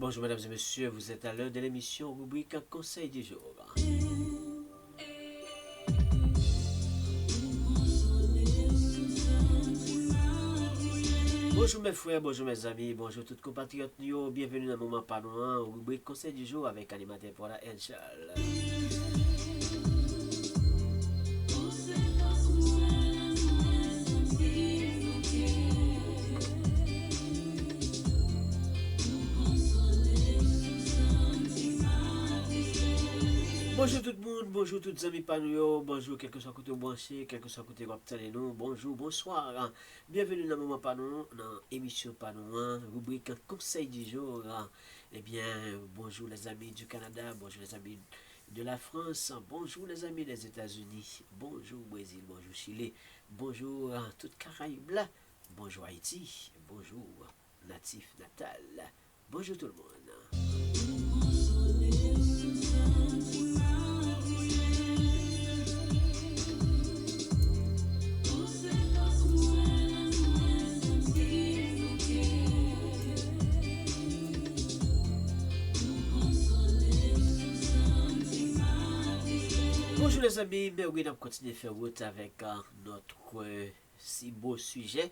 Bonjour mesdames et messieurs, vous êtes à l'heure de l'émission rubrique Conseil du jour. Bonjour mes frères, bonjour mes amis, bonjour tous compatriotes, bienvenue dans Moment Pas Loin, rubrique Conseil du jour avec animateur pour la Charles. Bonjour tout le monde, bonjour toutes les amis panouyo, bonjour quel que soit côté branché, quel que soit côté waptale nous, bonjour, bonsoir, bienvenue dans Moment Panou, dans l'émission Panou, rubrique Conseil du jour. Eh bien, bonjour les amis du Canada, bonjour les amis de la France, bonjour les amis des États-Unis, bonjour Brésil, bonjour Chili, bonjour toute Caraïbes là, bonjour Haïti, bonjour Natif Natal, bonjour tout le monde. Bonjour les amis, mais oui, on continue à faire route avec notre si beau sujet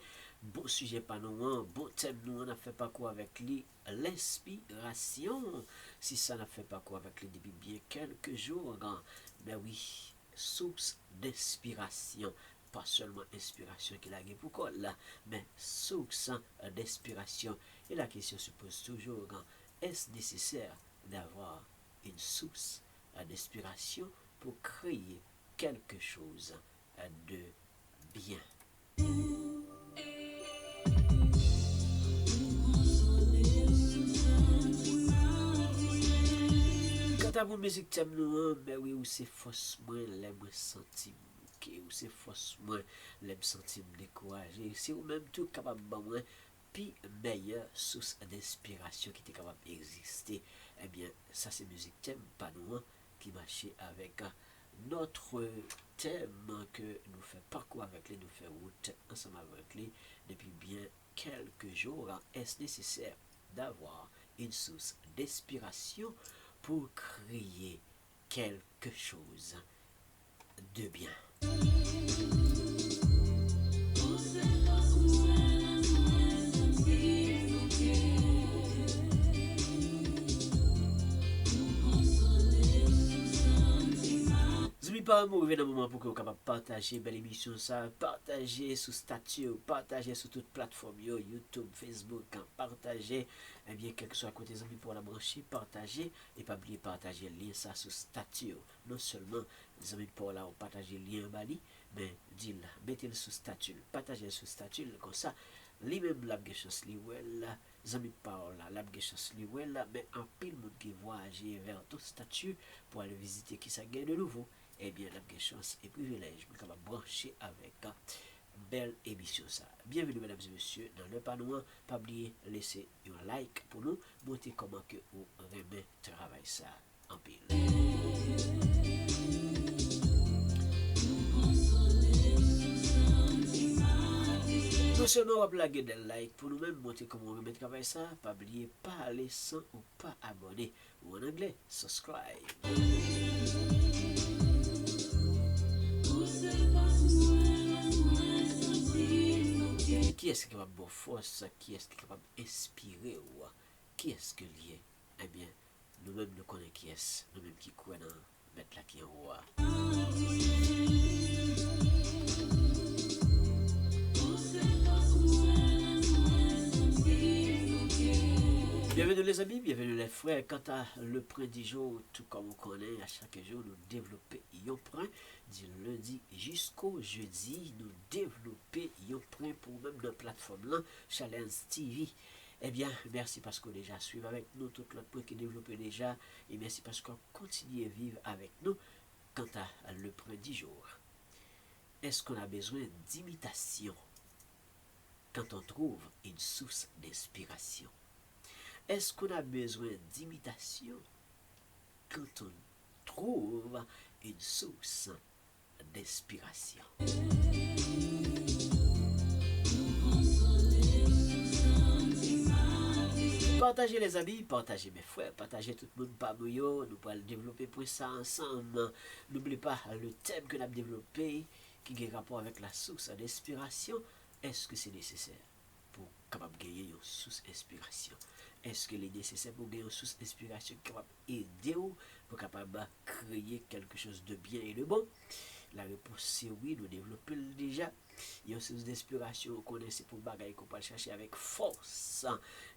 pas nous, bon thème nous, on a fait pas quoi avec lui, l'inspiration, si ça n'a fait pas quoi avec lui depuis bien quelques jours, mais oui, source d'inspiration, pas seulement inspiration qu'il a pour quoi là, mais source d'inspiration, et la question se pose toujours, est-ce nécessaire d'avoir une source d'inspiration pour créer quelque chose de bien. Quand à vous musique thème nous, mais oui, ou c'est faussement l'aime sentir bouquet, ou c'est faussement l'aime sentir découragé, c'est ou même tout capable de moi puis meilleure source d'inspiration qui était capable d'exister. Eh bien, ça c'est musique thème pas nous qui marchait avec notre thème que nous faisons parcours avec les, nous faisons route ensemble avec les depuis bien quelques jours. Est-ce nécessaire d'avoir une source d'inspiration pour créer quelque chose de bien? Pas mauvais dans le moment pour que vous capable partager belle émission ça, partager sur statut, partager sur toute plateforme YouTube, Facebook, partager bien quel que soit côté des amis pour la brancher, partager et pas oublier partager le lien ça sur statut. Non seulement les amis pour là partager le lien bali, mais dis là, mettez-le sur statut, partagez sur statut comme ça. Lui-même la chance li là, les amis par là, la chance li là, mais en pile monde qui voyager vers ton statut pour aller visiter qui ça gagne de nouveau. Eh bien, la chance et privilège, je vais brancher avec une belle émission. Ça. Bienvenue, mesdames et messieurs, dans le panneau. Pas oublier de laisser un like pour nous, montrer comment que vous remet travail ça en pile. Non seulement on va blaguer des likes pour nous-mêmes, montrer comment on remet travail ça, pas oublier parler sans ou pas abonner, ou en anglais, subscribe. Qui est-ce qui est capable de force? Qui est-ce qui est capable d'inspirer? Qui est-ce que lié? Eh bien, nous-mêmes nous connaissons qui est-ce. Nous-mêmes qui croyons dans mettre là qui est roi. Bienvenue les amis, bienvenue les frères. Quant à le point du jour, tout comme on connaît, à chaque jour, nous développons un point du lundi jusqu'au jeudi. Nous développons un point pour même notre plateforme là, Challenge TV. Eh bien, merci parce que déjà suivez avec nous tout l'autre point qui est développé déjà. Et merci parce qu'on continue à vivre avec nous. Quant à le point du jour, est-ce qu'on a besoin d'imitation quand on trouve une source d'inspiration? Est-ce qu'on a besoin d'imitation quand on trouve une source d'inspiration? Partagez les amis, partagez mes frères, partagez tout le monde par nous, nous pourrons développer pour ça ensemble. N'oubliez pas le thème que nous avons développé qui a rapport avec la source d'inspiration. Est-ce que c'est nécessaire pour capable gagner une source d'inspiration? Est-ce que c'est nécessaire pour gagner une source d'inspiration qui capable aider pour capable créer quelque chose de bien et de bon? La réponse c'est oui, nous développons déjà. Il y a une source d'inspiration, on connaît c'est pour bagaille qu'on peut chercher avec force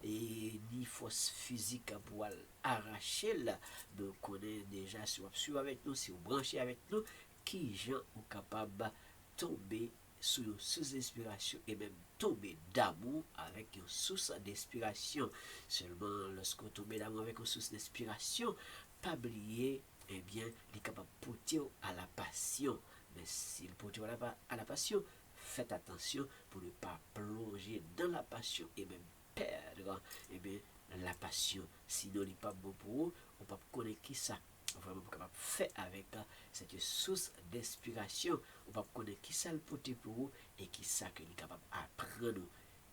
et ni force physique pour arracher là. Donc on est déjà sur avec nous, si vous branchez avec nous, qui gens sont capables de tomber sur une source d'inspiration et même tomber d'amour avec une source d'inspiration. Seulement lorsqu'on tombe d'amour avec une source d'inspiration, pas oublier, eh bien, il est capable de porter à la passion. Mais s'il porte à la passion, faites attention pour ne pas plonger dans la passion et même perdre eh bien, la passion. Sinon, il n'est pas bon pour vous, on ne peut pas connaître qui ça. Vraiment capable de faire avec cette source d'inspiration. On va connaître qui ça le porter pour vous et qui ça que est capable d'apprendre.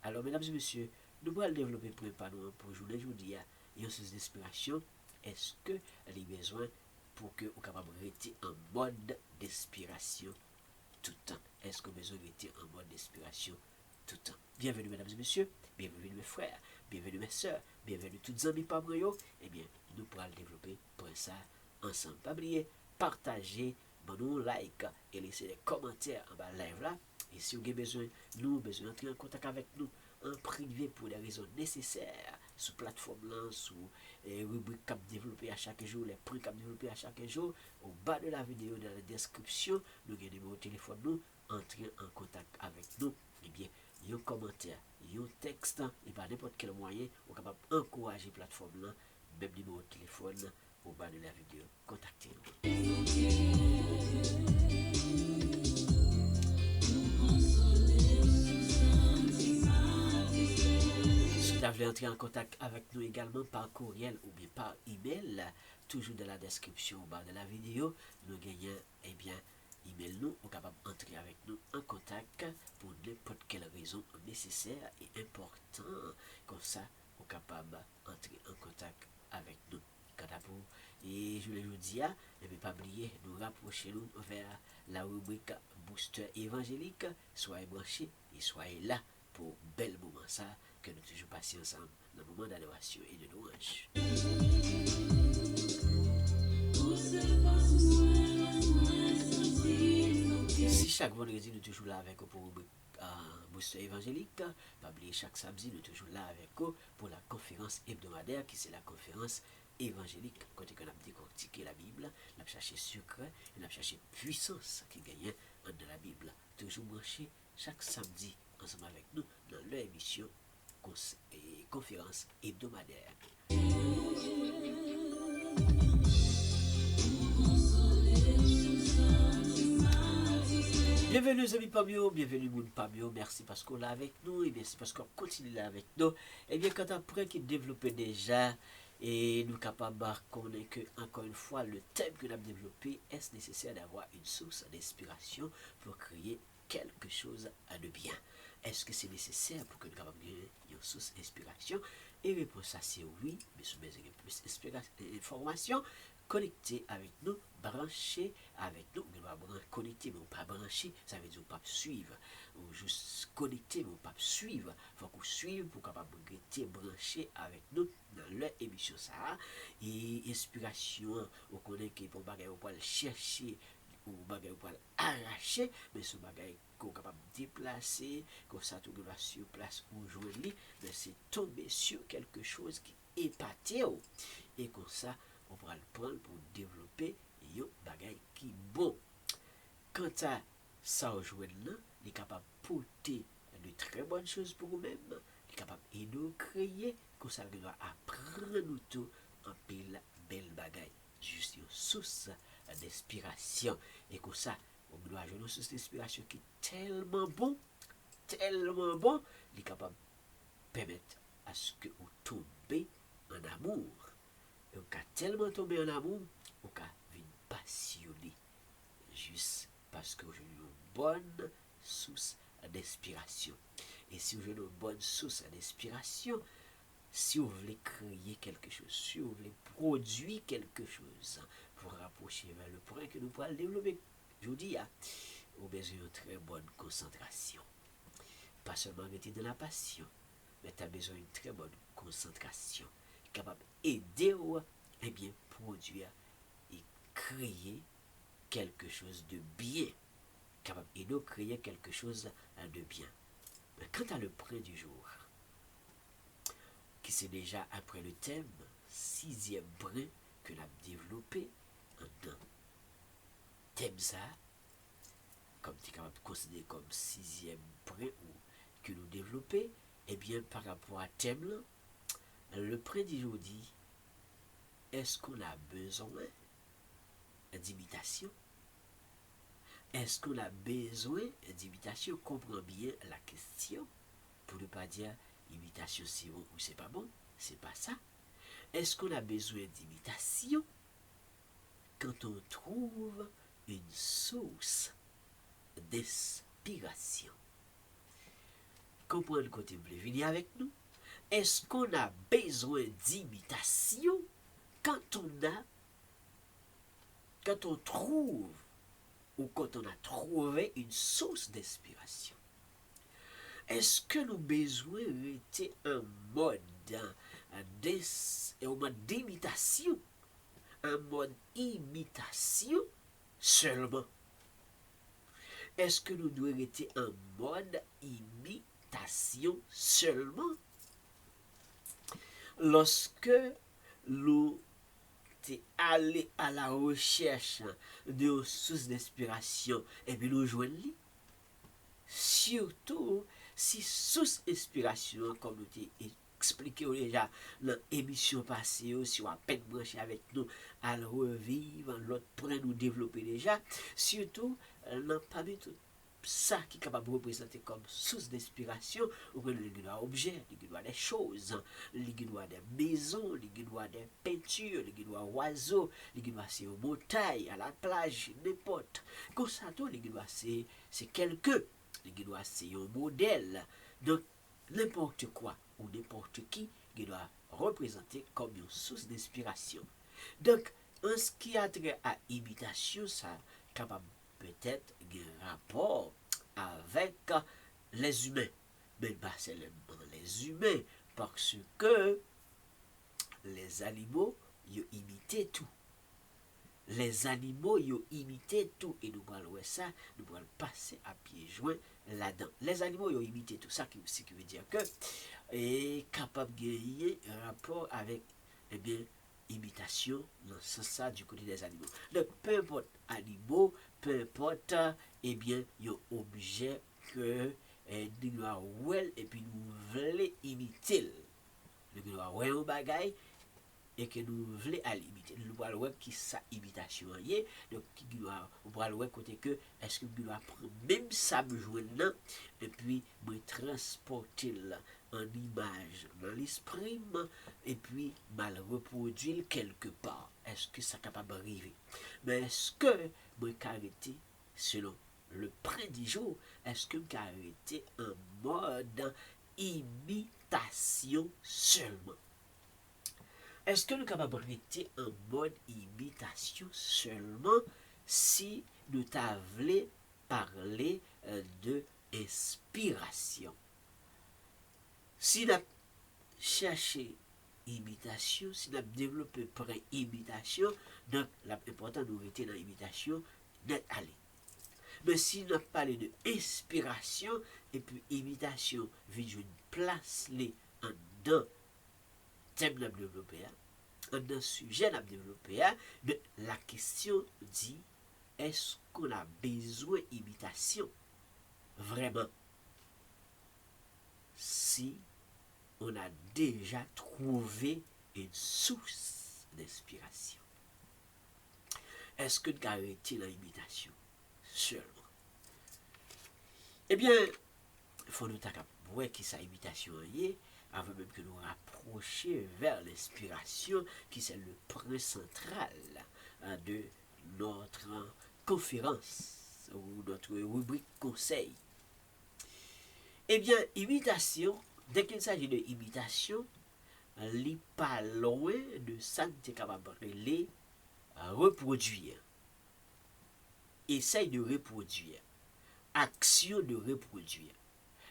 Alors, mesdames et messieurs, nous allons développer pour pour journée aujourd'hui. Il y a une source d'inspiration. Est-ce que les besoins pour que vous capable de rester en mode d'inspiration tout le temps? Est-ce que vous besoin de rester en mode d'inspiration tout le temps? Bienvenue mesdames et messieurs, bienvenue mes frères, bienvenue mes soeurs, bienvenue toutes les amis par moi. Eh bien, nous pourrons le développer pour ça ensemble. Pas oublier, partagez, nous like et laissez des commentaires en bas de live là. Et si vous avez besoin, besoin d'entrer en contact avec nous en privé pour des raisons nécessaires, sous plateforme là, sous rubrique cap développé à chaque jour, les prix cap développé à chaque jour, au bas de la vidéo, dans la description, nous avons numéro de téléphone, nous, entrez en contact avec nous. Eh bien, il y a un commentaire, il y a un texte, et par n'importe quel moyen, on est capable d'encourager la plateforme là, même numéro de téléphone, au bas de la vidéo, contactez-nous. Si vous voulez entrer en contact avec nous également par courriel ou bien par email, toujours dans la description au bas de la vidéo, nous gagnons, eh bien, email nous, on est capable d'entrer avec nous en contact pour n'importe quelle raison nécessaire et important. Comme ça, on est capable d'entrer en contact avec nous. Et je le dis, ne pas oublier, nous rapprocher nous vers la rubrique Booster évangélique. Soyez branchés et soyez là pour bel moment ça que nous toujours passer ensemble dans le moment d'adoration et de louange. Si chaque vendredi nous toujours là avec vous pour Booster évangélique, pas oublier chaque samedi nous toujours là avec vous pour la conférence hebdomadaire qui c'est la conférence évangélique, quand on a décortiqué la Bible, on a cherché secret, on a cherché puissance qui gagnait dans la Bible. Toujours branché chaque samedi ensemble avec nous dans leur émission conférence hebdomadaire. Bienvenue les amis Pamio, bienvenue moun Pamio, merci parce qu'on est avec nous et merci parce qu'on continue là avec nous. Et bien quand après qu'il développe déjà et nous capables de connaître que encore une fois le thème que nous avons développé, est-ce nécessaire d'avoir une source d'inspiration pour créer quelque chose de bien? Est-ce que c'est nécessaire pour que nous capables de gagner une source d'inspiration? Et réponse à c'est oui, mais si vous avez plus d'informations, connectez avec nous, branchez avec nous. Nous devons connecter, mais pas brancher, ça veut dire pas suivre. Ou juste connecter, mais pas suivre. Il faut qu'on suive pour capable de brancher avec nous dans leur émission ça. Et inspiration, on connaît que pour bagaille on peut chercher ou bagaille on peut arracher, mais ce bagaille qu'on est capable de déplacer, comme ça tout va sur place ou jouer lui, mais c'est tomber sur quelque chose qui est épaté et comme ça on pourra le prendre pour développer un bagage qui est bon. Quant à ça, il est capable de porter de très bonnes choses pour vous-même. Il est capable de nous créer, comme ça, il doit apprendre nous tout en pile belle bagaille. Juste une source d'inspiration. Et comme ça, on doit avoir une source d'inspiration qui est tellement bon, il est capable de permettre à ce que vous tombez en amour. Et on a tellement tombé en amour, on a vu passionné. Juste parce que j'ai une bonne source d'inspiration. Et si j'ai une bonne source d'inspiration, si vous voulez créer quelque chose, si vous voulez produire quelque chose, pour rapprocher vers le point que nous pourrons développer. Je vous dis, vous avez besoin d'une très bonne concentration. Pas seulement rester dans la passion, mais tu as besoin d'une très bonne concentration, capable d'aider ou bien produire et créer quelque chose de bien, capable d'aider créer quelque chose de bien. Mais quant à le point du jour, qui c'est déjà après le thème, 6e brin que l'on a développé en un thème ça, comme tu es capable de considérer comme 6e brin ou que nous développons, et bien par rapport à thème là, le point du jour dit, est-ce qu'on a besoin d'imitation? Est-ce qu'on a besoin d'imitation? Comprends bien la question, pour ne pas dire imitation c'est bon ou c'est pas bon, c'est pas ça. Est-ce qu'on a besoin d'imitation quand on trouve une source d'inspiration? Comprenez le côté bleu, venez avec nous. Est-ce qu'on a besoin d'imitation quand on trouve ou quand on a trouvé une source d'inspiration? Est-ce que nous besoin d'être un mode d'imitation, un mode imitation seulement? Est-ce que nous devons être un mode imitation seulement? Lorsque nous allons à la recherche de sources d'inspiration et puis nous joignons, surtout si source d'inspiration, comme nous t'ai expliqué déjà dans l'émission passée, si on a peine branché avec nous, à le revivre, l'autre point nous développer déjà, surtout, non pas du tout ça qui est capable de représenter comme source d'inspiration, ou que les objets, les des choses, les des maisons, les des peintures, les oiseaux, les c'est aux montagnes, à la plage, n'importe. Comme ça, les c'est quelqu'un, les c'est un modèle. Donc, n'importe quoi ou n'importe qui doit représenter comme une source d'inspiration. Donc, en ce qui a trait à imitation, ça capable peut-être un rapport avec les humains. Mais pas seulement les humains, parce que les animaux, ils imitaient tout. Les animaux, ils imitaient tout. Et nous allons ça, nous allons passer à pieds joints là-dedans. Les animaux, ils imitaient tout. Ça qui veut dire que est capable de gagner un rapport avec, eh bien, imitation dans ce sens du côté des animaux. Donc, peu importe animaux, peu importe, eh bien, il y a un objet que nous avons et puis nous voulons imiter. Nous avons un bagage et que nous voulons imiter. Nous voulons voir qui sa imitation est. Donc, nous voulons voir côté que est-ce que nous allons prendre même ça besoin et puis nous transporter en image dans l'esprit et puis mal reproduire quelque part. Est-ce que ça capable d'arriver? Mais est-ce que moi arrêter selon le près du jour? Est-ce que moi arrêter en mode imitation seulement? Est-ce que nous sommes capables d'arrêter en mode imitation seulement si nous t'avons parlé de inspiration? Si nous avons cherché imitation, si nous avons développé pré-imitation, donc l'important nous arrêter dans l'imitation, net aller. Mais si nous avons parlé de inspiration et puis imitation, vient une place les en dedans thème n'a développé, un sujet n'a développé, mais la question dit, est-ce qu'on a besoin d'imitation? Vraiment. Si on a déjà trouvé une source d'inspiration. Est-ce que nous arrêtons l'imitation seulement? Eh bien, il faut nous voir qui sa imitation est, avant même que nous rapprocher vers l'inspiration, qui c'est le point central de notre conférence ou notre rubrique conseil. Eh bien, imitation, dès qu'il s'agit de imitation, li pas loin de ça que tu es capable de les reproduire. Essaye de reproduire. Action de reproduire.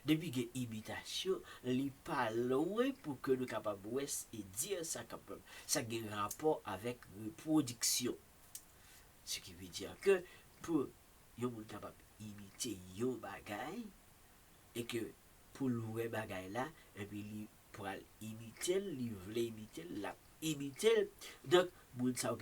Depuis que imitation, li pas loin pour que nous capable et dire ça capable. Ça a un rapport avec reproduction. Ce qui veut dire que pour yon moun capable imiter yon bagay et que pour louer bagay là et puis li pour imiter, li vle imiter, la imiter. Donc moun sa ou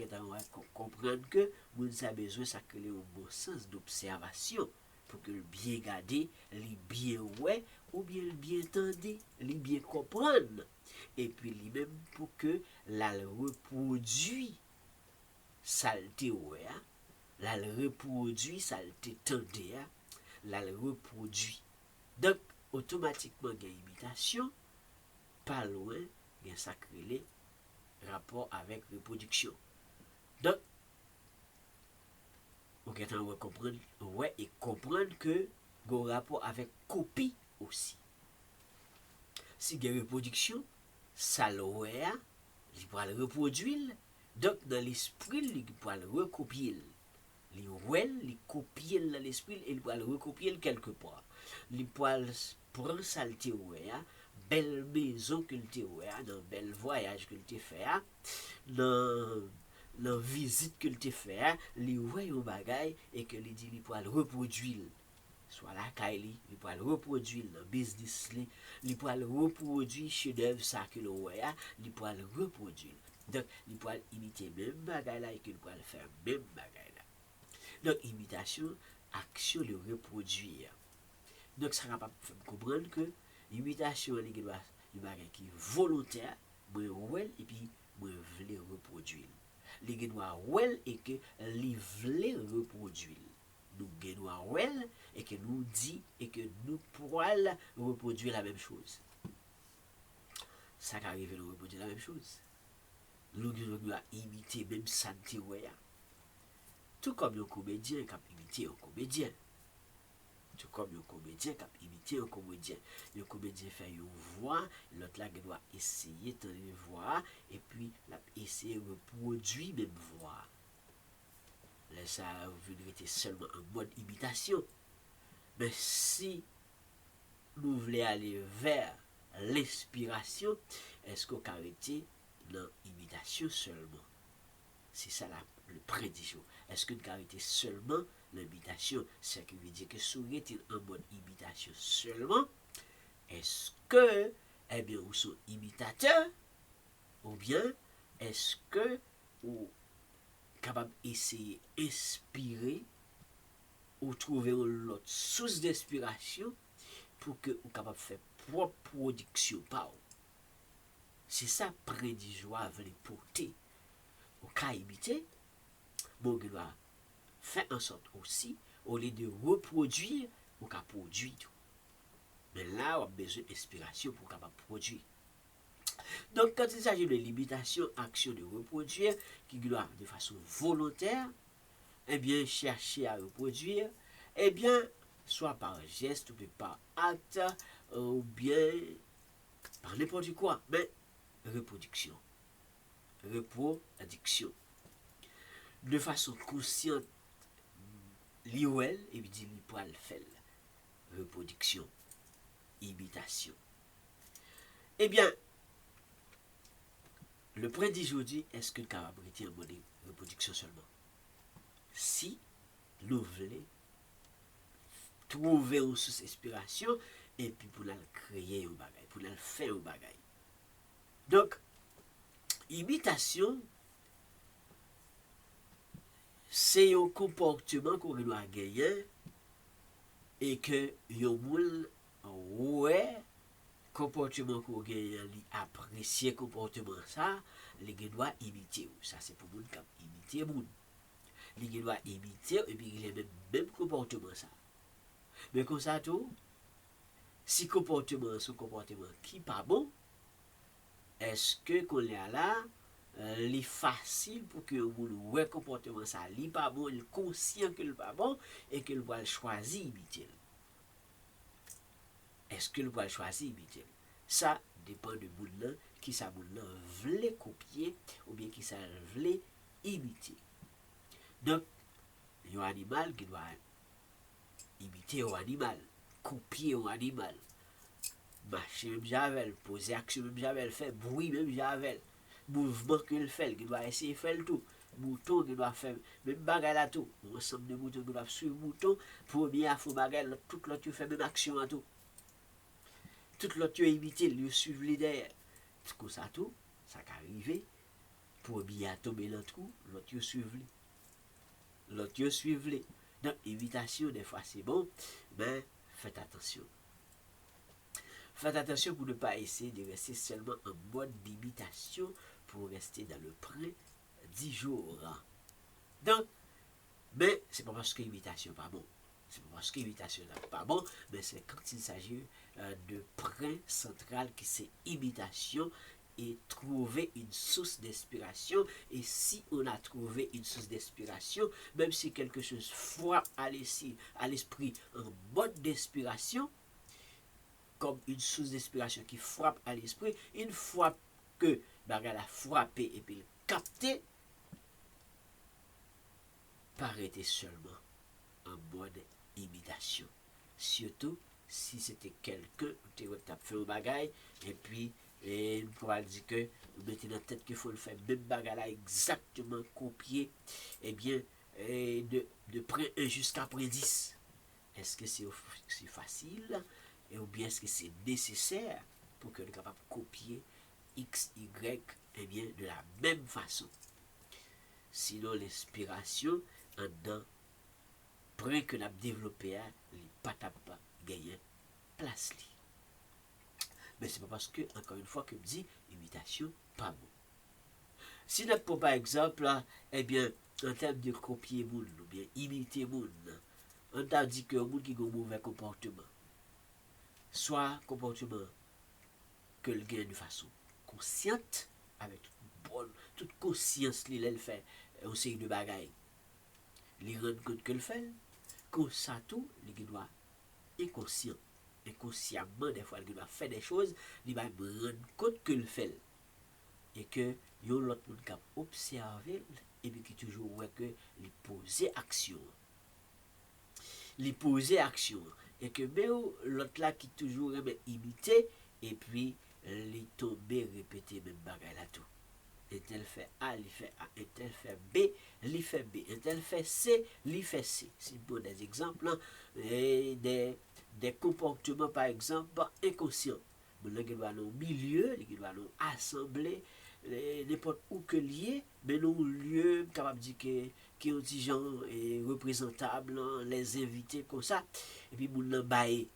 comprendre que moun sa besoin ça créer un bon sens d'observation pour que le bien garder, li bien ouais ou bien le bien entendre, li bien comprendre et puis li même pour que la reproduit saleté ouais, la reproduit saleté tendé, la reproduit. Donc automatiquement il y a imitation, pas loin, il y a sacré rapport avec reproduction. Donc on va comprendre ouais et comprendre que il y a un rapport avec copie aussi. Si il y a reproduction, ça l'oué, il pourra le reproduire. Donc dans l'esprit, il pourra le recopier. Il copie dans l'esprit et il pourra le recopier quelque part. Il pourra prendre ça le théorie, belle maison que le théorie, dans bel voyage que le fait, dans visite que le fait, il voit un bagage et que il dit il pourra le reproduire. Soit la Kylie, il pourra le reproduire dans le business, il pourra le reproduire chez d'œuvre ça que le voit, il pourra le reproduire. Donc, il pourra imiter même bagage là et qu'il pourra le faire même bagage là. Donc, imitation, action de reproduire. Donc, ça va pas comprendre que l'imitation, il y a un bagage qui est volontaire, moi ouais et puis moi voulais reproduire. Les gens ouais et que les voulait reproduire. Nous gagnons ouais et que nous dit et que nous pourrons reproduire la même chose. Ça arrive à reproduire la même chose. Nous devons imiter même santé ouais. Tout comme un comédien qui a imité un comédien. Tout comme un comédien qui a imité un comédien. Le comédien fait une voix, l'autre là doit essayer de une voix et puis essayer de reproduire même voix. Là ça va seulement en mode imitation. Mais si nous voulons aller vers l'inspiration, est-ce qu'on peut arrêter dans l'imitation seulement? C'est ça le prédiction. Est-ce qu'une carité seulement l'imitation? Ce qui veut dire que si vous êtes en mode imitation seulement, est-ce que, eh bien, vous sont imitateurs? Ou bien, est-ce que vous êtes capable d'essayer d'inspirer ou trouver une autre source d'inspiration pour que vous soyez capable de faire propre production par vous? C'est ça prédiction veut porter. Au cas imité, bon, il doit faire en sorte aussi, au lieu de reproduire, on peut produire tout. Mais là, on a besoin d'inspiration pour capable produire. Donc, quand il s'agit de limitation, action de reproduire, qui doit de façon volontaire, eh bien, chercher à reproduire, eh bien, soit par geste ou par acte, ou bien par n'importe quoi, mais reproduction. Reproduction. De façon consciente, l'IOL, et puis dit pourra le faire. Reproduction, imitation. Eh bien, le point d'aujourd'hui, est-ce que le capacité en mode reproduction seulement? Si nous voulons trouver une source d'inspiration, et puis pour la créer un bagage, pour la faire un bagage. Donc, imitation, c'est un comportement qu'on doit gagner et que yon moun ouais comportement qu'on gagne apprécier comportement ça les doit imiter ça c'est pour moun qui imiter moun les doit imiter et puis il a même comportement ça mais comme ça tout si comportement son comportement qui pas bon est-ce que qu'on est là il est facile pour que vous le comportement ça n'est pas bon, il est conscient que le pas bon et que le va choisir imiter. Est-ce que le va choisir imiter? Ça dépend de vous qui ça moun nan vle copier ou bien qui ça vle imiter. Donc, un animal qui doit imiter un animal, copier un animal, marcher même javel, poser action même javel, faire bruit même javel, mouvement qu'il fait, qui doit essayer de faire tout. Mouton qui doit faire même bagarre là tout. Un ensemble de moutons qui doivent suivre mouton, premier faut bagarre, tout l'autre fait même action à tout. Tout l'autre imiter, lui suivre les derrière. Comme ça tout, ça qui arrive, premier à tomber dans le trou, l'autre suivre lui. L'autre suivre lui. Donc, imitation, des fois c'est bon, mais faites attention. Faites attention pour ne pas essayer de rester seulement en mode d'imitation pour rester dans le prêt 10 jours. Donc, mais c'est pas parce que l'imitation n'est pas bon. C'est pas parce que l'imitation n'est pas bon, mais c'est quand il s'agit de prêt central qui c'est imitation et trouver une source d'inspiration. Et si on a trouvé une source d'inspiration, même si quelque chose frappe à l'esprit en mode d'inspiration, comme une source d'inspiration qui frappe à l'esprit, une fois que bagarre a frappé et puis capté, arrêter seulement en mode imitation. Surtout si c'était quelqu'un qui a fait un bagage et puis on pourra dire que vous mettez dans la tête qu'il faut le faire même bagage là exactement copier et bien de près 1 jusqu'à près 10. Est-ce que c'est facile ou bien est-ce que c'est nécessaire pour que nous soyons capables de copier X, Y et bien de la même façon? Sinon l'inspiration en dedans, près que nous avons développé, les patates pas gagner place. Mais c'est pas parce que, encore une fois, que je dis, imitation, pas bon. Si nous prenons par exemple, eh bien, en termes de copier moun, ou bien imiter moun, on t'a dit que moun qui a un mauvais comportement, soit comportement que le gagne de façon consciente, avec toute conscience, il fait un série de bagailles. Il rend compte que le fait, comme ça tout, il doit inconscient. Inconsciemment, des fois, il doit faire des choses, il va rendre compte que le fait. Et que l'autre monde qui observer et puis qui toujours voit que il pose action. Il pose action. Et que l'autre là qui toujours aime imiter et puis il tombe répéter même bagaille là tout. Un tel fait A, il fait A. Un tel fait B, il fait B. Un tel fait C, il fait C. C'est pour des exemples, hein, et des comportements, par exemple, inconscients. Il doit aller au milieu, il doit aller assembler, n'importe où que lié, mais non lieu capable de dire qui ont des gens représentables, les invités comme ça. Et puis, moun nan baye.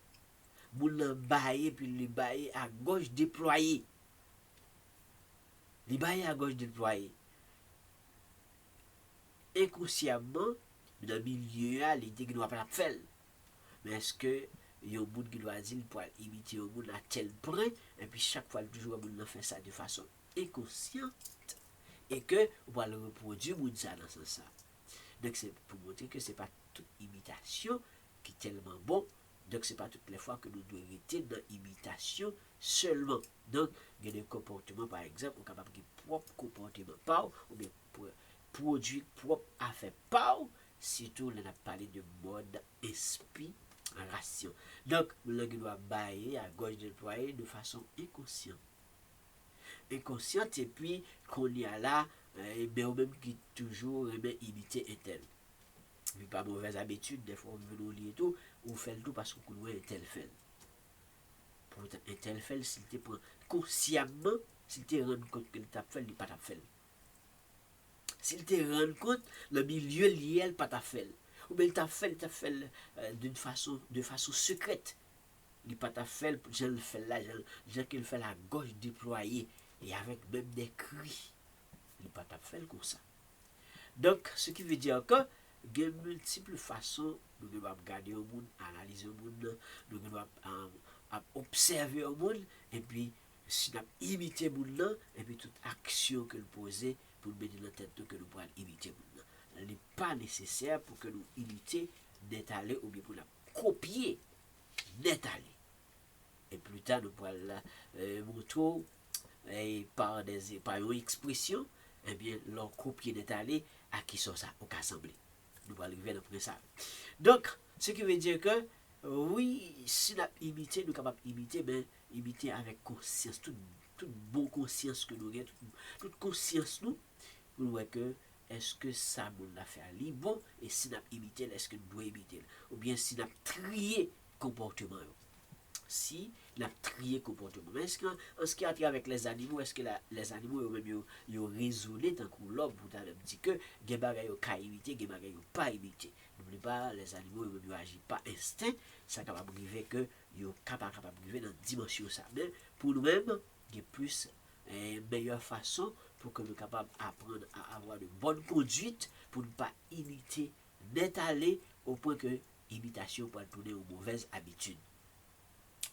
Moun nan baye, puis les baye à gauche déployé. Les bails à gauche déployés. Inconsciemment, dans le milieu, l'idée qui ne doit pas faire. Mais est-ce que il y a un monde qui doit dire pour imiter un monde à tel point, et puis chaque fois, toujours, un monde fait ça de façon inconsciente, et que on va le reproduire, monde ça dans ce sens. Donc, c'est pour montrer que ce n'est pas toute imitation qui est tellement bon. Donc, ce n'est pas toutes les fois que nous devons arrêter dans l'imitation seulement. Donc, il y a des comportements, par exemple, capable de propre comportement pas ou bien produit propre à faire pas. Surtout, on a parlé de mode inspiration. Donc, on doit bailler à gauche déployer de façon inconsciente. Inconsciente, et puis, qu'on y a là, et bien, même qui toujours imiter un tel. Mais pas mauvaise habitude, des fois, on veut nous lier tout, ou fait tout parce qu'on voit un tel fait. Pourtant, un tel fait, s'il te prend consciemment, s'il te rend compte que le t'a fait, il n'est pas t'a fait. S'il te rend compte, le milieu lié, il n'est pas t'a fait. Ou bien il t'a fait de façon secrète. Il n'est pas t'a fait, je le fais là, je le fais la gauche déployée, et avec même des cris. Il n'est pas t'a fait comme ça. Donc, ce qui veut dire que, il y a multiples façons, nous devons regarder au monde, analyser au monde, nous devons observer au monde, et puis, si nous imiter le monde, et puis toute action que nous posons pour nous mettre dans la tête que nous pouvons imiter le monde. Ce n'est pas nécessaire pour que nous imiter d'étaler ou bien pour la copier d'étaler. Et plus tard, nous pourrons montrer et par une expression, eh bien, leur copier n'est allé à qui sont ça, au cas semblé. Nous allons arriver après ça. Donc, ce qui veut dire que, oui, si nous imiter, nous sommes capables d'imiter, mais imiter avec conscience, toute bonne conscience que nous avons, toute conscience nous, pour voir que est-ce que ça nous l'a fait aller bon, et si nous imité, est-ce que nous devons imiter, ou bien si nous trié comportement. Si la trié comportement. Mais est-ce qu'en ce qui a trait avec les animaux, est-ce que les animaux ils ont raisonné tant que l'homme pour dire que les bagages ont imité, les bagages pas imité. N'oubliez pas, les animaux ils agissent pas instinct, ça capable de arriver que ils sont capable de vivre dans une dimension ça. Mais pour nous-mêmes, il y a plus une meilleure façon pour que nous soyons capables d'apprendre à avoir de bonnes conduites pour ne pas imiter, n'étaler au point que l'imitation peut tourner aux mauvaises habitudes.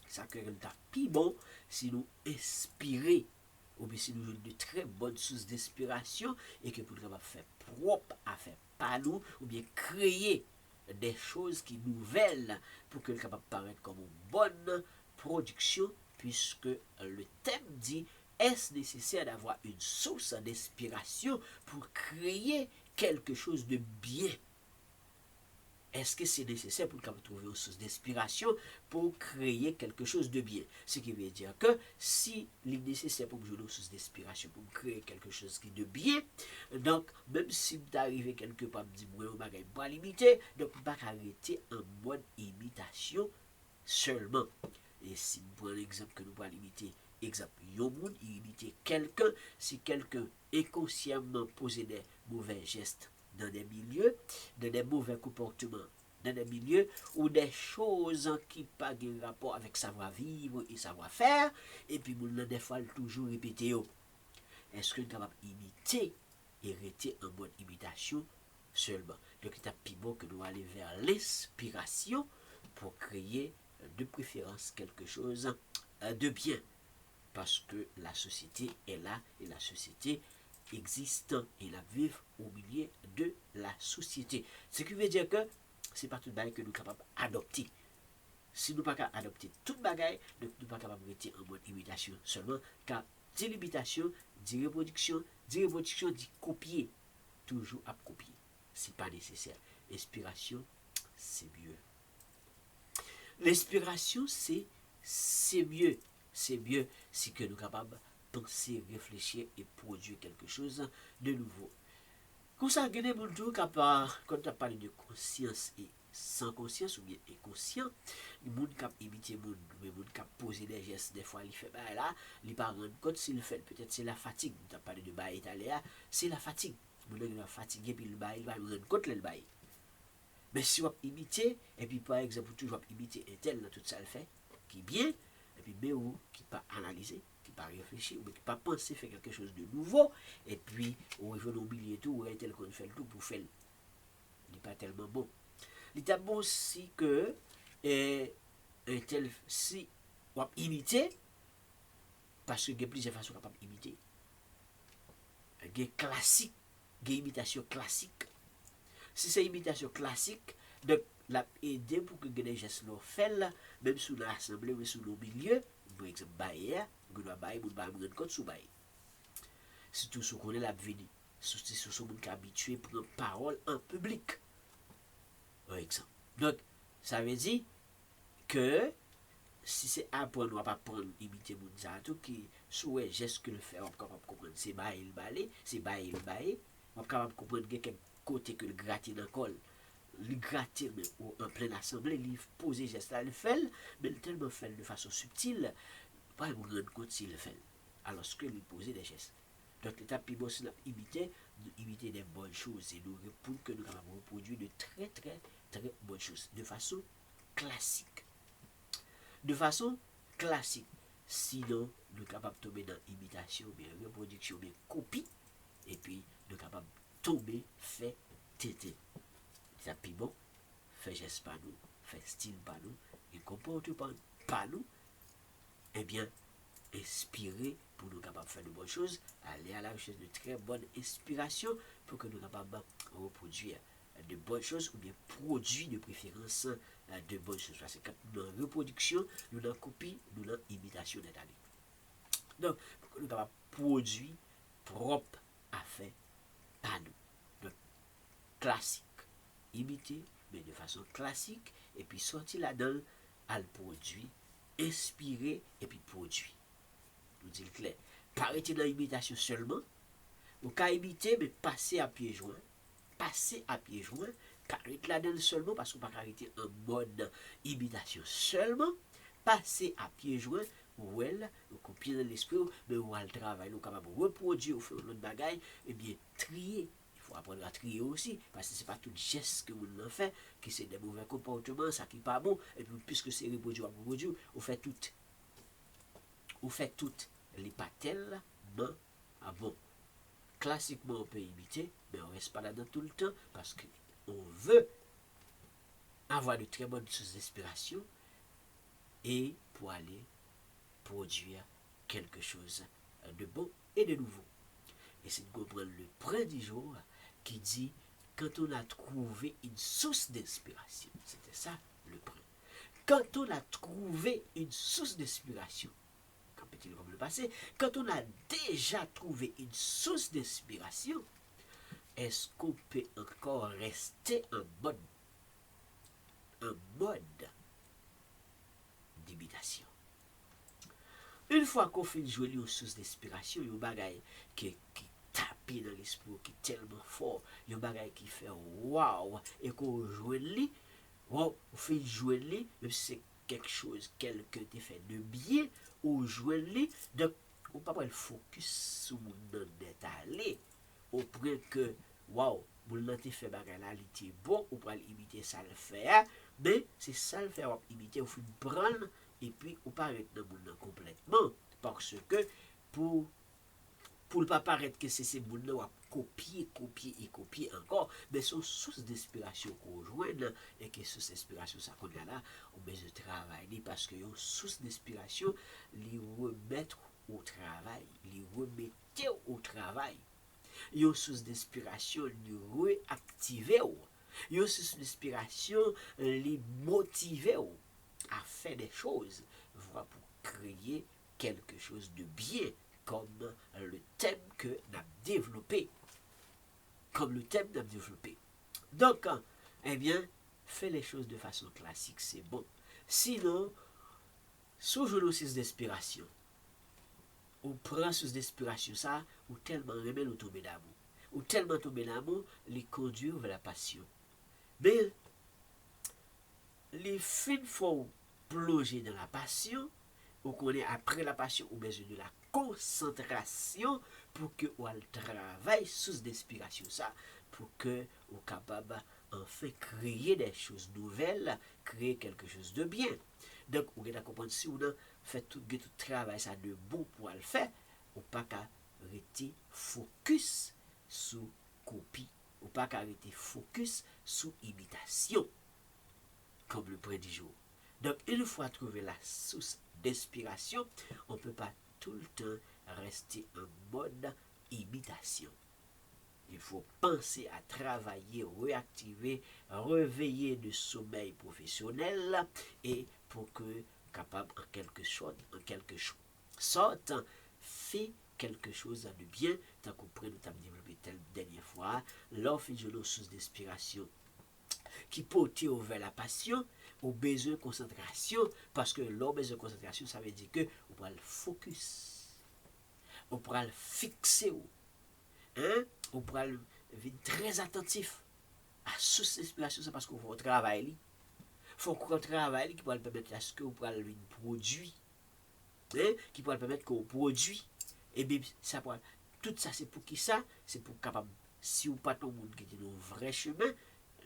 Ça que nous plus bon si nous inspirer ou bien si nous avons de très bonnes sources d'inspiration et que pour nous faire propre à faire par nous ou bien créer des choses qui nouvelles pour que nous capable paraître comme une bonne production puisque le thème dit est-ce nécessaire d'avoir une source d'inspiration pour créer quelque chose de bien? Est-ce que c'est nécessaire pour trouver une source d'inspiration pour créer quelque chose de bien? Ce qui veut dire que si il est nécessaire pour que je une source d'inspiration pour créer quelque chose qui est de bien, donc même si vous arrivez quelque part, me dit moi on va pas limiter, donc vous ne pouvez pas arrêter en mode imitation seulement. Et si vous prenez l'exemple que nous pouvons limiter, exemple, il imiter quelqu'un, si quelqu'un inconsciemment posait des mauvais gestes dans des milieux, dans des mauvais comportements, dans des milieux ou des choses qui n'ont pas de rapport avec savoir-vivre et savoir-faire, et puis nous des fois toujours répéter. Est-ce que nous sommes capables d'imiter et rester en mode imitation seulement? Donc il est plus bon que nous allions vers l'inspiration pour créer de préférence quelque chose de bien. Parce que la société est là et la société existe et la vivre au milieu de la société. Ce qui veut dire que ce n'est pas tout le bagage que nous sommes capables d'adopter. Si nous ne sommes pas capables d'adopter tout le bagage, nous ne sommes pas capables de rester en mode imitation seulement, car dit l'imitation, dit reproduction, dit copier, toujours à copier. Ce n'est pas nécessaire. Inspiration, c'est mieux. L'inspiration, c'est mieux. C'est mieux si que nous sommes capables de penser, réfléchir et produire quelque chose de nouveau. Comme ça, il y a des gens quand tu as parlé de conscience et sans conscience ou bien inconscient, les gens qui imitent les gens, les gens qui posent des gestes, des fois, ils font là, ils ne pas rendre compte s'ils le font. Peut-être c'est la fatigue. Tu as parlé de bail italien, c'est la fatigue. Les gens sont fatigués, puis le bail, ils vont rendre compte le bail. Mais si on imite, et puis par exemple, toujours imiter un tel dans tout ça le fait, qui est bien, et puis mais ou qui pas analyser, qui pas réfléchir, ou qui pas penser faire quelque chose de nouveau, et puis on veut oublier tout, ou un tel qu'on fait le tout pour faire. Il n'est pas tellement bon. Il est bon aussi que un tel, si on imiter, parce qu'il y a plusieurs façons capables d'imiter. Il y a classique, il y a imitation classique. Si c'est imitation classique, donc la aider pour que les gestes nous fassent, même sous l'assemblée ou sous le milieu, par exemple, bailler, vous doit bailler, vous doit rendre compte sous bailler. Surtout si on est la venue, surtout si on est habitué pour prendre parole en public, par exemple. Donc, ça veut dire que si c'est apprendre, on va pas prendre, imiter mon tout qui, sous les gestes que le fait, on va comprendre, c'est bailler le bailler, c'est bailler le bailler, on va capable comprendre quelqu'un côté que le gratter dans le col, le gratter en pleine assemblée, il pose des gestes, il fait, mais il tellement fait de façon subtile, pas vous rendre compte s'il le fait, alors que lui pose des gestes. Donc l'étape plus c'est imiter des bonnes choses et nous pour que nous avons reproduit de très très très bonnes choses, de façon classique. De façon classique. Sinon, nous sommes capables de tomber dans imitation, bien reproduction, bien copie, et puis nous sommes capables tomber, fait tété. Ça plus bon, fait geste pas nous, fait style pas nous, et comportement pas nous, eh bien, inspirer pour nous capables de faire de bonnes choses, aller à la recherche de très bonnes inspirations pour que nous capables de reproduire de bonnes choses ou bien produire de préférence de bonnes choses. Parce que quand nous avons reproduction, nous avons copie, nous avons imitation d'Italie. Donc, pour que nous capables de produire propre affaire à nous. Donc, classique. Imiter, mais de façon classique, et puis sortir là-dedans à le produit, inspirer et puis produire. Nous dit le clair. Pas arrêter dans l'imitation seulement, ou qu'à imiter, mais passer à pieds joints. Passer à pieds joints, pas arrêter là-dedans seulement, parce qu'on pas arrêter en mode imitation seulement, passer à pieds joints, ou elle, ou copier dans l'esprit, mais ou le travail, nous capable de reproduire ou faire l'autre bagaille, et bien trier. Il faut apprendre à trier aussi, parce que ce n'est pas tout geste que vous en fait, qui c'est des mauvais comportements, ça qui n'est pas bon, et puis puisque c'est reproduit à reproduire, on fait tout. On fait tout. Les patelles, non, ah bon. Classiquement, on peut imiter, mais on ne reste pas là-dedans tout le temps, parce qu'on veut avoir de très bonnes sources d'inspiration, et pour aller produire quelque chose de bon et de nouveau. Et c'est de comprendre le point du jour qui dit quand on a trouvé une source d'inspiration. C'était ça le point. Quand on a trouvé une source d'inspiration, comme le passé, quand on a déjà trouvé une source d'inspiration, est-ce qu'on peut encore rester en mode d'imitation? Une fois qu'on fait jouer une source d'inspiration, il y a un bagage qui tape dans l'esprit, qui est tellement fort, il y a un bagage qui fait waouh, et qu'on joue lui, wow, on fait jouer lui, même si c'est quelque chose, quelque fait de bien, on joue lui, donc on ne peut pas le focus sur mon détaillé, au point que waouh, mon nan te fait bagay là, il était bon, ou pour imiter ça le faire, mais c'est ça le faire, imiter, ou fin prendre, et puis ou paraître dans mon nan complètement, parce que pour ne pas paraître que c'est ces moun nan wap copier encore, mais son source d'inspiration qu'on rejoint, et que source d'inspiration ça qu'on a là, on besoin de travailler, parce que une source d'inspiration, les remettre au travail, les remettre au travail. Une source d'inspiration, les réactiver, une source d'inspiration, les motiver à faire des choses, voilà, pour créer quelque chose de bien, comme le thème que nous avons développé. Donc, eh bien, fais les choses de façon classique, c'est bon. Sinon, sous une source d'inspiration, ou prend source d'inspiration, ça, ou tellement remède ou tomber d'amour. Ou tellement tomber d'amour, les conduire vers la passion. Mais, les fins faut plonger dans la passion, ou qu'on est après la passion, ou besoin de la concentration pour que on travaille sous d'inspiration ça, pour que on capable enfin créer des choses nouvelles, créer quelque chose de bien. Donc, on va comprendre si on a fait tout travail ça de bon pour le faire, on pas qu'à rester focus sur copie, ou pas qu'à rester focus sur imitation, comme le point du jour. Donc, une fois trouvé la source d'inspiration, on ne peut pas tout le temps rester en mode imitation. Il faut penser à travailler, réactiver, réveiller le sommeil professionnel et pour que capable en quelque sorte, fait quelque chose de bien, tant qu'on pourrait nous développer telle dernière fois, l'offre de nos sources d'inspiration qui porte vers la passion, au besoin de concentration, parce que l'homme besoin de concentration, ça veut dire que on pourra le focus, on pourra le fixer, hein? On pourra être très attentif à source d'inspiration, c'est parce qu'on faut travailler. Il faut qu'on travaille qui pourra permettre à ce qu'on pourra le produit, hein? Qui pourra permettre qu'on produit. Et bien, ça pourra, tout ça, c'est pour qui ça? C'est pour capable, si ou pas tout le monde qui est dans le vrai chemin,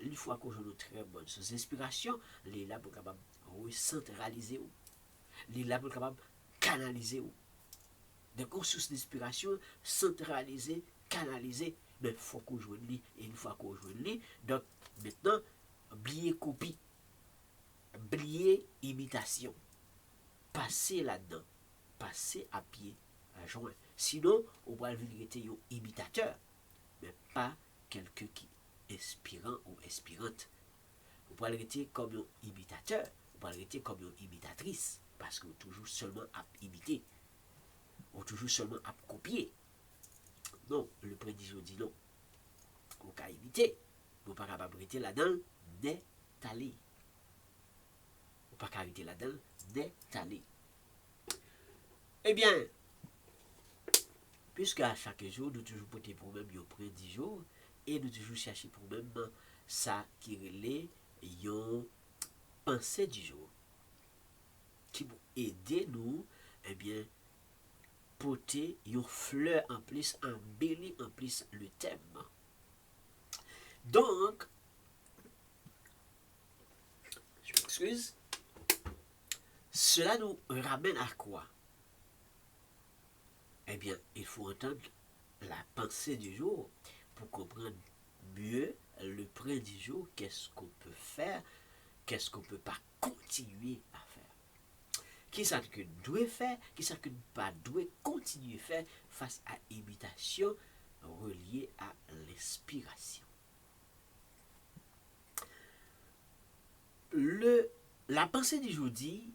une fois qu'on a une très bonne source d'inspiration, les là pour capable recentraliser, les là pour capable canaliser. Donc, une source d'inspiration, centraliser, canaliser, mais il faut qu'on joue lui, et une fois qu'on joue lui, donc maintenant, oublier copie, oublier imitation, passer là-dedans, passer à pied, à joint. Sinon, on va être un imitateur, mais pas quelqu'un qui est inspirant ou inspirante. On va être comme un imitateur, on va être comme une imitatrice, parce qu'on toujours seulement à imiter. ou toujours seulement à copier. Non, le prédijo dit non. On peut imiter, on pas capable de rester là-dedans, n'est allé. On pas capable de rester là-dedans, n'est allé. Eh bien, puisque à chaque jour, nous toujours porter pour même un prédijo, et nous toujours chercher pour même ça qui relève une pensée du jour, qui va aider nous, eh bien, porter une fleur en plus, embellir en plus le thème. Donc, je m'excuse, cela nous ramène à quoi? Eh bien, il faut entendre la pensée du jour pour comprendre mieux le point du jour, qu'est-ce qu'on peut faire, qu'est-ce qu'on ne peut pas continuer à faire. Qui ça que nous devons faire, qui ça que nous ne pas devons continuer à faire face à l'imitation reliée à l'inspiration. La pensée du jour dit,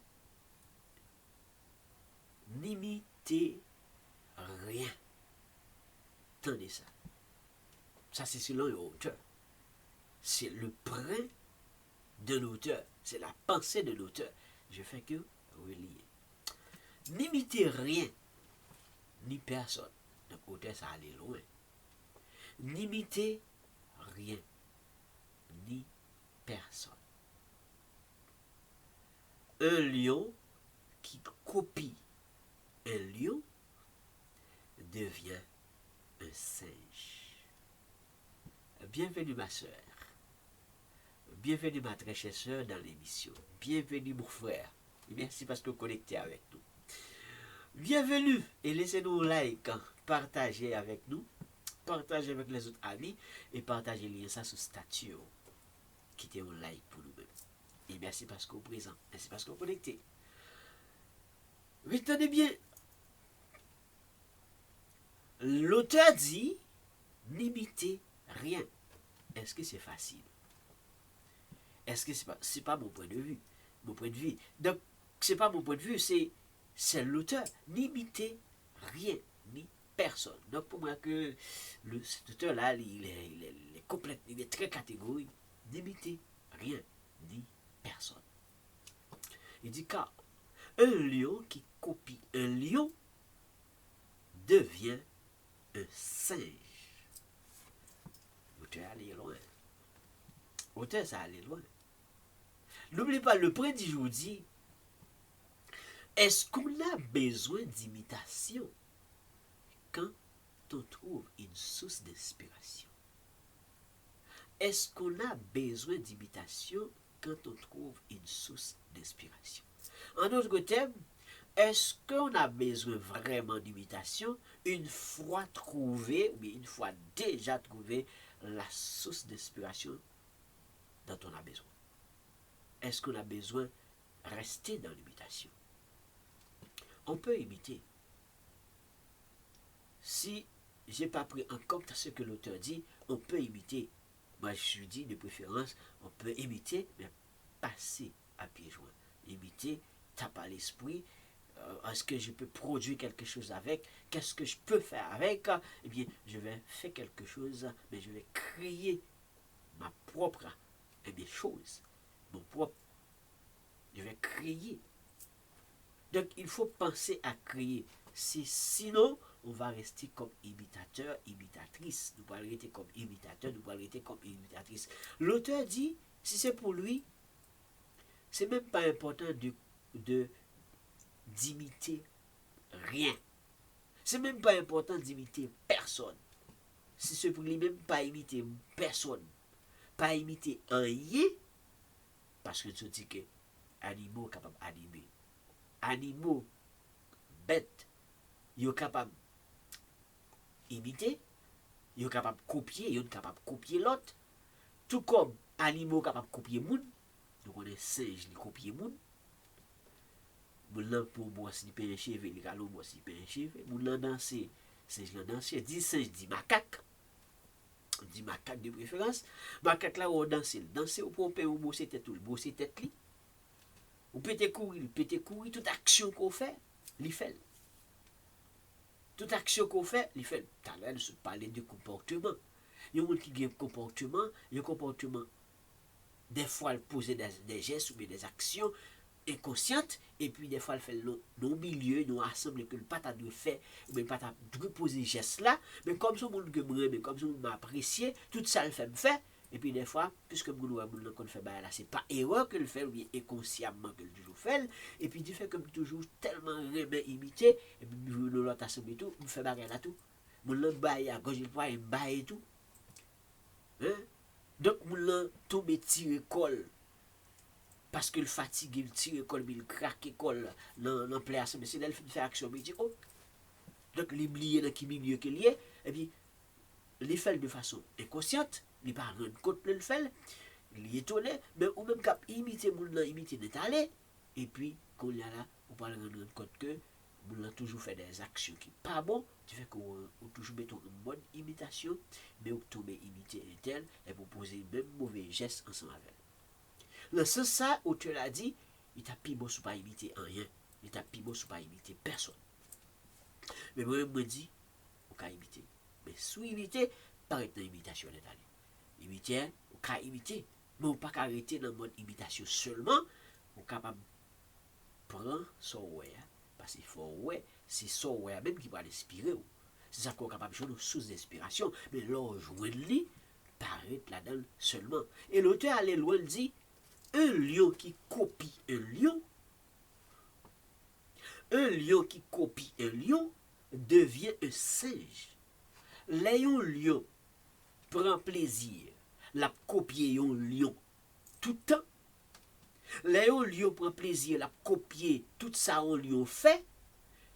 n'imitez rien. Attendez ça. Ça, c'est selon l'auteur. C'est le brin de l'auteur. C'est la pensée de l'auteur. Je fais que relier. N'imitez rien, ni personne. Donc, l'auteur, ça allait loin. N'imitez rien, ni personne. Un lion qui copie un lion devient un singe. Bienvenue ma soeur. Bienvenue ma très chère soeur dans l'émission. Bienvenue mon frère. Et merci parce que vous connectez avec nous. Bienvenue et laissez-nous un like, partagez avec nous, partagez avec les autres amis et partagez le lien ça sur statut. Quittez un like pour nous-mêmes. Et merci parce que vous êtes présent. Merci parce que vous connectez. Retenez bien. L'auteur dit, n'imitez rien. Est-ce que c'est facile? Est-ce que c'est pas mon point de vue? Mon point de vue. Donc, c'est pas mon point de vue, c'est l'auteur. N'imitez rien, ni personne. Donc, pour moi, que cet auteur-là, il est complet, il est très catégorique. N'imitez rien, ni personne. Il dit, car un lion qui copie un lion devient un singe. L'auteur allait loin. L'auteur, ça allait loin. N'oubliez pas, le point du jour dit, est-ce qu'on a besoin d'imitation quand on trouve une source d'inspiration? Est-ce qu'on a besoin d'imitation quand on trouve une source d'inspiration? En d'autres termes, est-ce qu'on a besoin vraiment d'imitation une fois trouvé, ou bien une fois déjà trouvé la source d'inspiration dont on a besoin? Est-ce qu'on a besoin de rester dans l'imitation? On peut imiter. Si je n'ai pas pris en compte ce que l'auteur dit, on peut imiter. Moi, je dis de préférence, on peut imiter, mais passer à pieds joints. Imiter, tape à l'esprit. Est-ce que je peux produire quelque chose avec? Qu'est-ce que je peux faire avec? Eh bien, je vais faire quelque chose, mais je vais créer ma propre chose. Mon propre. Je vais créer. Donc, il faut penser à créer. Sinon, on va rester comme imitateur, imitatrice. Nous allons rester comme imitateur, nous allons rester comme imitatrice. L'auteur dit, si c'est pour lui, c'est même pas important d'imiter rien. C'est même pas important d'imiter personne. Si c'est pour lui même pas imiter personne, pas imiter rien, parce que tu dis que animaux capables d'animer, animaux bêtes, ils sont capables d'imiter, ils sont capables de copier, ils sont capables de copier l'autre, tout comme animaux capables de copier moun. Donc on est singe qui copie moun. Moun lan pour moi si pe un cheveu, il galou moi si pe un cheveu. Moun lan danser, singe lan danser, dit singe dit macaque. Dit macaque de préférence. Macaque là ou danser ou pomper ou bosser tête ou bosser tête li. Ou pété courir, toute action qu'on fait, li fait. Toute action qu'on fait, il fait talent se parler de comportement. Il y a un monde qui a un comportement, des fois, il pose des gestes ou des actions inconscientes, et puis des fois, il fait nos milieux, nous assemble que le pas de faire, ou bien pas de poser gestes là, mais comme ça, monde que mais comme ça, m'a apprécié, tout ça, le fait me fait, et puis des fois, puisque nous qu'on fait là, c'est pas erreur que le fait, ou bien inconsciemment que le toujours fait, et puis du fait que toujours tellement remet imité, et puis l'autre assemble et tout, me fait barrer là tout. Mon l'en baille à gauche, il voit un bail et tout. Hein? Donc, mon l'en tombe tiré colle. Parce que le fatigue, il tire colle, il craque colle dans la place. Mais c'est là qu'il fait action. Mais il dit, oh. Donc, il oublie dans quel milieu qu'il est. Et puis, il fait de façon inconsciente. Il ne pas rendre compte de le faire. Il est étonné. Mais ou même quand imiter mon l'en, imiter d'étaler. Et puis, quand il y a là, on peut rendre compte que on a toujours fait des actions qui sont pas bon, tu fais qu'on toujours met une bonne imitation, mais on tombe imiter un tel, et pour poser même mauvais gestes ensemble avec. Dans ce sens, ça, auteur l'a dit, il t'a plus beau sous pas imiter rien, il t'a plus beau sous pas imiter personne. Mais moi, je me dis, on peut imiter. Mais sous imiter, paraît dans l'imitation d'étaler. Imiter, on peut imiter, mais on ne peut pas arrêter dans le mode imitation seulement, on est capable de prendre son ouais. Parce qu'il faut, ouais, c'est ça, ouais, même qui va l'inspirer. C'est ça qu'on est capable de jouer une source d'inspiration. Mais là, jouer de lui, paraît là-dedans seulement. Et l'auteur allait loin, il dit, un lion qui copie un lion qui copie un lion devient un singe. Léon lion prend plaisir, la copier un lion tout le temps. Léon lion prend plaisir, la copier tout ça un lion fait.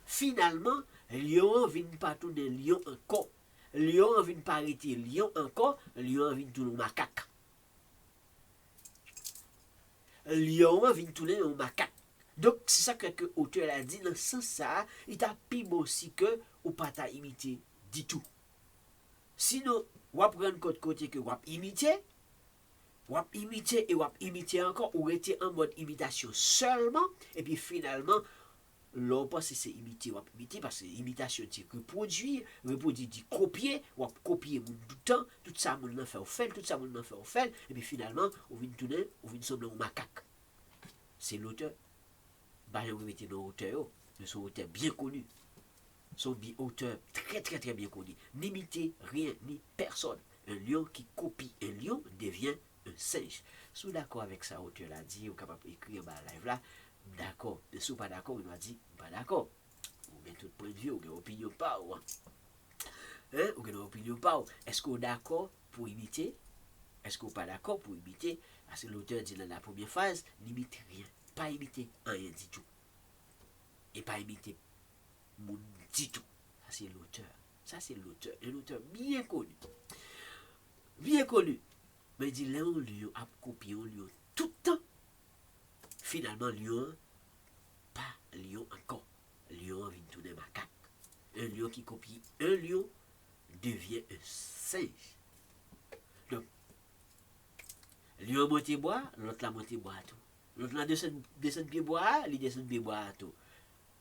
Finalement, lion vient pas tourner lion encore. Lion vient pas arrêter lion encore. Lion vient tourner macaque. Lion vient tourner un macaque. Donc, c'est ça que l'auteur a dit. Dans ce sens, ça, il t'a pris aussi que ou pas t'a imité du tout. Sinon, on va prendre côté que on va imiter et on va imiter encore, ou rester en mode imitation seulement, et puis finalement, l'on pense que c'est imiter, ou imiter, parce que l'imitation, c'est reproduire, c'est copier, ou copier tout le temps, tout ça, on en fait au fait, tout ça, on en fait au fait, et puis finalement, on vient tourner, on vient sembler un macaque. C'est l'auteur. Bah, on va mettre dans l'auteur, mais son auteur bien connu. Son auteur très très très bien connu. N'imiter rien ni personne. Un lion qui copie un lion devient un singe. Si vous êtes d'accord avec ça, auteur l'a dit, vous êtes capable d'écrire dans la live là, d'accord. Si vous n'êtes pas d'accord, vous avez dit, pas d'accord. Vous avez tout point de vue, vous avez une opinion pas. Vous avez une opinion pas. Est-ce que vous êtes d'accord pour imiter? Est-ce que vous n'êtes pas d'accord pour imiter? Parce que l'auteur dit dans la première phase, n'imite rien. Pas imiter rien du tout. Et pas imiter mon dit tout. Ça c'est l'auteur. Ça c'est l'auteur. Un auteur bien connu. Bien connu. Mais il dit, là, on lion a copié un lion tout le temps. Finalement, lion, pas lion encore. Lion vient tourner macaque. Un lion qui copie un lion devient un singe. Donc, lion monte bois, l'autre la monte bois tout. L'autre la descend pied bois, il descend pied bois tout.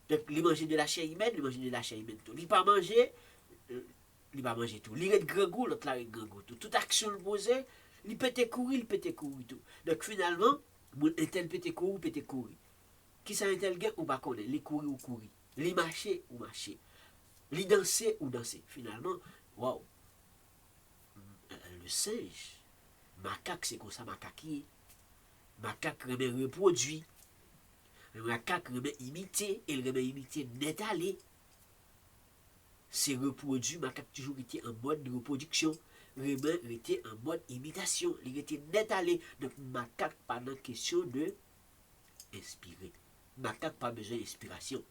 Donc, il mange de la chair humaine, il mange de la chair humaine tout. Il pas manger, il va manger tout. Il est grand goût, l'autre là est grand goût tout. Toute action le posée, il peut courir tout. Donc finalement, un tel peut courir. Qui ça un tel gain ou pas connaît, il courir ou courir. Il marcher ou marcher. Il danser ou danser. Finalement, waouh. Le singe, macaque c'est comme ça, macaque. Macaque remet reproduit. Le macaque remet imiter, et il remet imiter net aller. C'est reproduit, macaque toujours été en mode de reproduction. Remet était en mode imitation. Il était net allé. Donc macaque pas dans question de inspirer. Macaque pas besoin d'inspiration.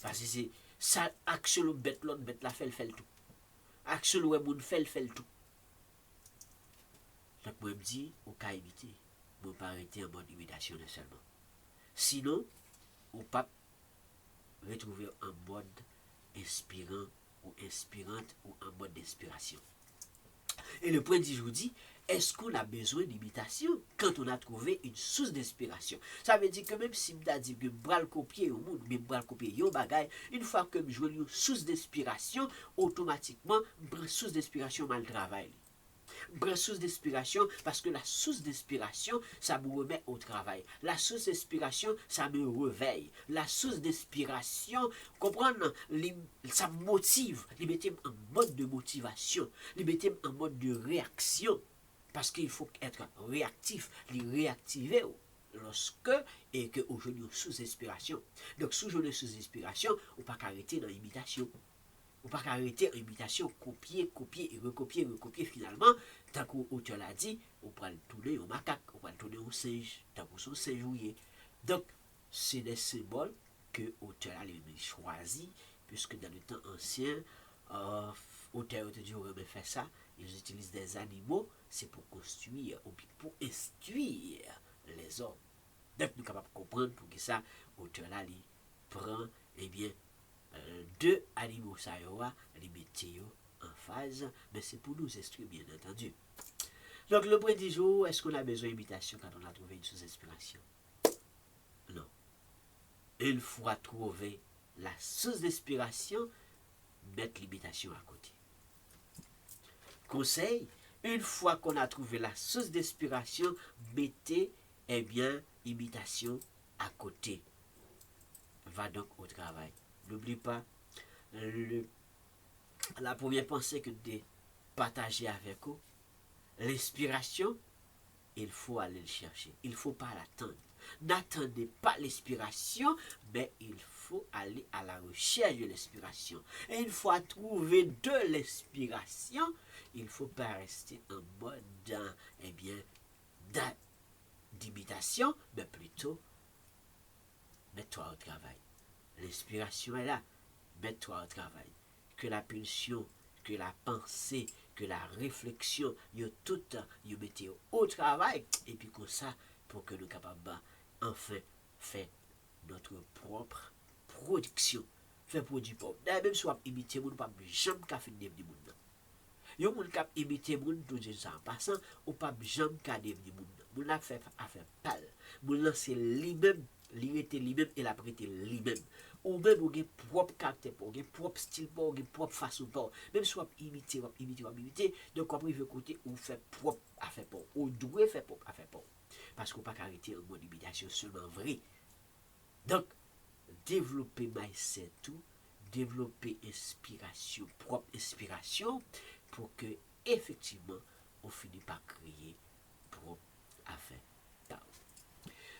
Parce que c'est ça, action le bête la fait tout. Action le moun fait tout. Donc moi me dis, on peut imiter. On pas arrêter en mode imitation seulement. Sinon, on pas retrouver un mode inspirant ou inspirante ou en mode d'inspiration. Et le point d'aujourd'hui, est-ce qu'on a besoin d'imitation quand on a trouvé une source d'inspiration? Ça veut dire que même si je dis que je vais copier au monde, mais je vais copier un bagage, une fois que je joue une source d'inspiration, automatiquement, une source d'inspiration mal travail. Une source d'inspiration parce que la source d'inspiration, ça me remet au travail. La source d'inspiration, ça me réveille. La source d'inspiration, comprendre, ça me motive. Il met en mode de motivation. Il met en mode de réaction. Parce qu'il faut être réactif, les réactiver lorsque et que aujourd'hui sous inspiration. Donc sous sous inspiration, on ne peut pas arrêter dans l'imitation. On ne peut pas arrêter l'imitation, copier, copier et recopier finalement. Tant que l'auteur l'a dit, on peut le tourner au macaque, on peut le tourner au singe, tant que son singe joué. Donc c'est des symboles que l'auteur a choisi, puisque dans le temps ancien, l'auteur a dit on va faire ça. Ils utilisent des animaux, c'est pour construire ou pour instruire les hommes. Donc nous sommes capables de comprendre pour que ça, l'auteur là, il prend, eh bien, deux animaux, ça y aura, les métiers en phase, mais c'est pour nous instruire, bien entendu. Donc le point du jour, est-ce qu'on a besoin d'imitation quand on a trouvé une sous-inspiration? Non. Une fois trouvé la source d'inspiration, mettre l'imitation à côté. Conseil, une fois qu'on a trouvé la source d'inspiration, mettez, eh bien, imitation à côté. Va donc au travail. N'oublie pas, la première pensée que tu partager avec vous, l'inspiration, il faut aller le chercher. Il ne faut pas l'attendre. N'attendez pas l'inspiration, mais il faut aller à la recherche de l'inspiration. Et une fois trouvé de l'inspiration, il ne faut pas rester en mode eh bien, d'imitation, mais plutôt mets-toi au travail. L'inspiration est là, mets-toi au travail. Que la pulsion, que la pensée, que la réflexion, tout mettez au travail, et puis comme ça, pour que nous soyons capables enfin faire notre propre production. Faire produit propre. Même si on imite, on ne peut pas jamais finir du monde. Yon moun kap imite moun tout ça en passant, ou pas jamais ka deveni moun. Moun la fait affaire pal. Moun lan c'est lui-même, li rete lui-même et la prête lui-même. Ou même ou gen propre caractère, ou gen propre style, ou gen propre façon pas. Même si on imite, donc on prive côté ou fait propre affaire pas. Ou doit faire propre affaire pas. Parce qu'on pas arrêter en mode imitation seulement vrai. Donc développer mindset tout, développer inspiration, propre inspiration pour que effectivement on finit par créer propre affaire.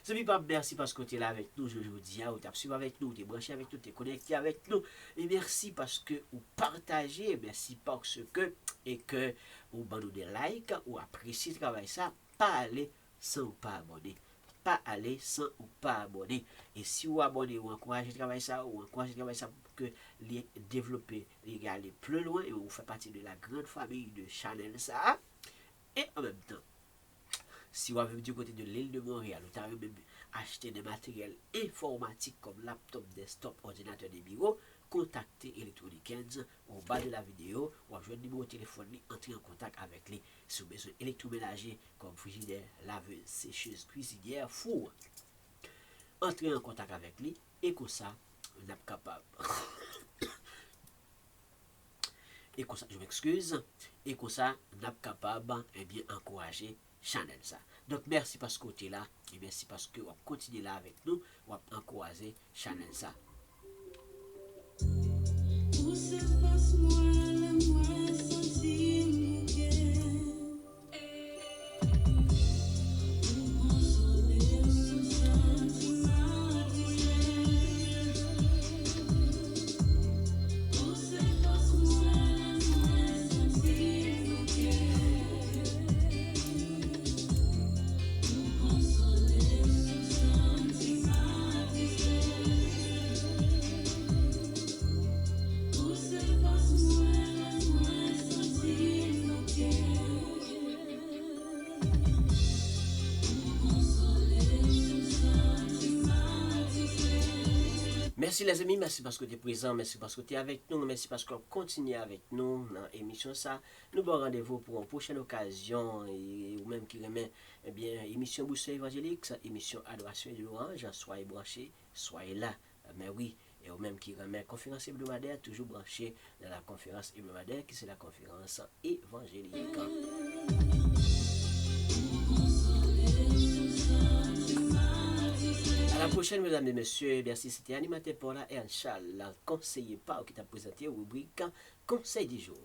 Zami pas merci parce que tu es là avec nous, je vous dis, ou tu as suivi avec nous, tu es branché avec nous, tu es connecté avec nous. Et merci parce que vous partagez, merci parce que, et que vous donnez des likes, ou appréciez le travail ça, pas aller sans ou pas abonner. Pas aller sans ou pas abonner. Et si vous abonnez ou encouragez le travail ça, ou encouragez le travail ça pour que les développer, les aller plus loin, et vous faites partie de la grande famille de Channel ça. Et en même temps, si vous avez du côté de l'île de Montréal, vous avez même acheté des matériels informatiques comme laptop, desktop, ordinateur de bureau, contactez Electronic Hands au bas de la vidéo ou jouer le numéro de téléphone, entrez en contact avec les si vous avez besoin électroménager comme frigidaire, laveuse, sécheuse, cuisinière, four. Entrez en contact avec lui et comme ça, on est capable. Et comme ça, je m'excuse, et comme ça, on est capable et bien encourager Channel ça. Donc merci parce que tu es là et merci parce que vous continuez là avec nous, vous encourager Channel ça. Merci les amis, merci parce que tu es présent, merci parce que tu es avec nous, merci parce qu'on continue avec nous dans l'émission ça. Nous bon rendez-vous pour une prochaine occasion et ou même qui remet eh bien émission Boussole évangélique, émission adoration et de louange, soyez branchés, soyez là. Mais oui, et au même qui remet conférence hebdomadaire, toujours branché dans la conférence hebdomadaire qui c'est la conférence évangélique. À la prochaine, mesdames et messieurs. Merci, c'était animateur Paula et Anchal, conseiller Pau qui t'a présenté rubrique Conseil du jour.